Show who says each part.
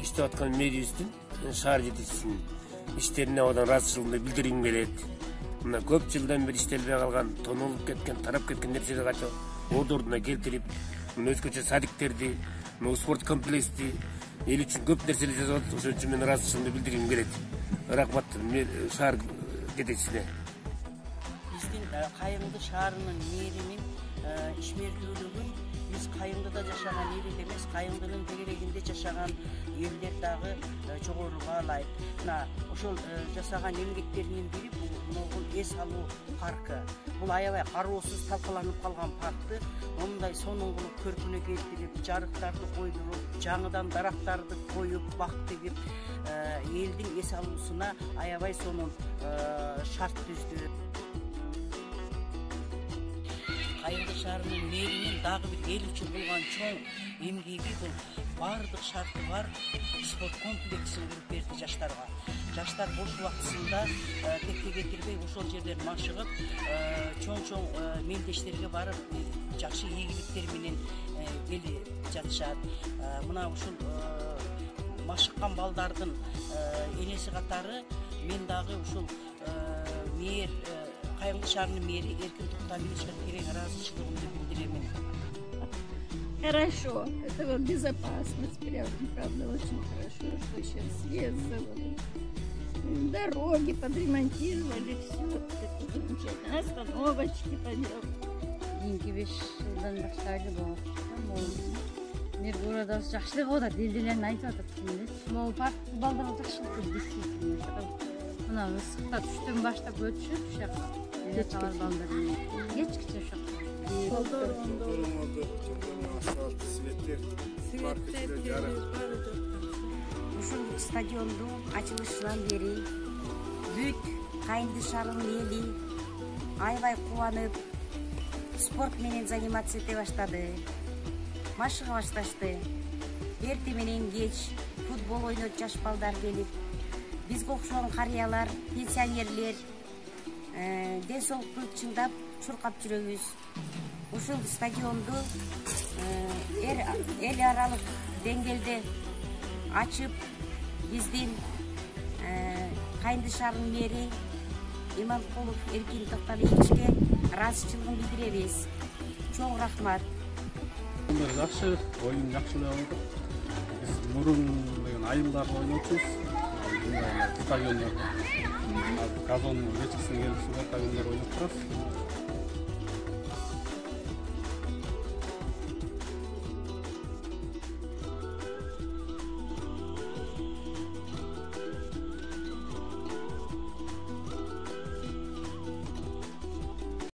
Speaker 1: иштеп аткан мэрибиздин шаар жетекчисинин иштерине абдан ыраазычылыгымды билдиргим келет. Мына көп жылдан бери иштелбей калган, тонолуп кеткен, тарап кеткен нерселерди кача ордуна келтирип, мына өзгөчө садиктерди, мына спорт комплексти эл үчүн көп нерселер жасап атат. Ошон үчүн мен ыраазычылыгымды билдиргим келет. Рахмат шаар жетекчисине.
Speaker 2: Биздин Кайыңды шаарынын мэринин ишмердүүлүгүн биз Кайыңдыда жашаган эл эмес, Кайыңдынын тегерегинде жашаган элдер дагы жогору баалайт. Мына ошол жасаган эмгектеринин бири бул эс алуу паркы. Бул аябай кароосуз талкаланып калган паркты мондай сонун кылып көркүнө келтирип, жарыктарды койдуруп, жаңыдан дарактарды коюп, бак тегип, элдин эс алуусуна аябай сонун шарт түздү. Кайыңды шаарынын мэринин дагы бир эл үчүн болгон чоң эмгеги бул баардык шарты бар спорт комплексин куруп берди жаштарга. Жаштар бош убактысында текке кетирбей ошол жерден машыгып, чоң мелдештерге барып, жакшы ийгиликтер менен келип жатышат. Мына ушул машыккан балдардын энеси катары мен дагы ушул мэр Кайыңды шаарынын мэри Эркин Токтамировичке терең ыраазычылыгымды билдиремин.
Speaker 3: Хорошо, это вот безопасность, правда, очень хорошо, что сейчас свет заводили, дороги подремонтировали, все это замечательно, остановочки поделали.
Speaker 4: Кийинки 5 жылдан баштайлы болот. Мэр burada жакшылык болот, элдилерин айтып атат эле. Могу парк балдарга жакшылык действительно. Мына ысыкта түштөн баштап өтүшөт ушул жака. Кечкиче кечкиче ошол.
Speaker 5: Ушул стадионду ачылышынан бери бүт Кайыңды шаарынын эли аябай кубанып, спорт менен заниматься эте баштады. Машыга башташты. Эрте менен кеч футбол ойнойт жаш балдар келип, бизге окшогон карыялар, пенсионерлер ден соолукту чыңдап чуркап жүрөбүз. Ушул стадионду эл аралык деңгээлде ачып, биздин Кайыңды шаарынын мэри Иманкулов Эркин Токтамировичке ыраазычылыгын билдиребиз. Чоң рахмат.
Speaker 6: Жакшы, оюн жакшы болду. Биз мурун айылдарда ойночубуз. Стадиондордо. Газон нечесин келип, стадиондор ойноп турабыз.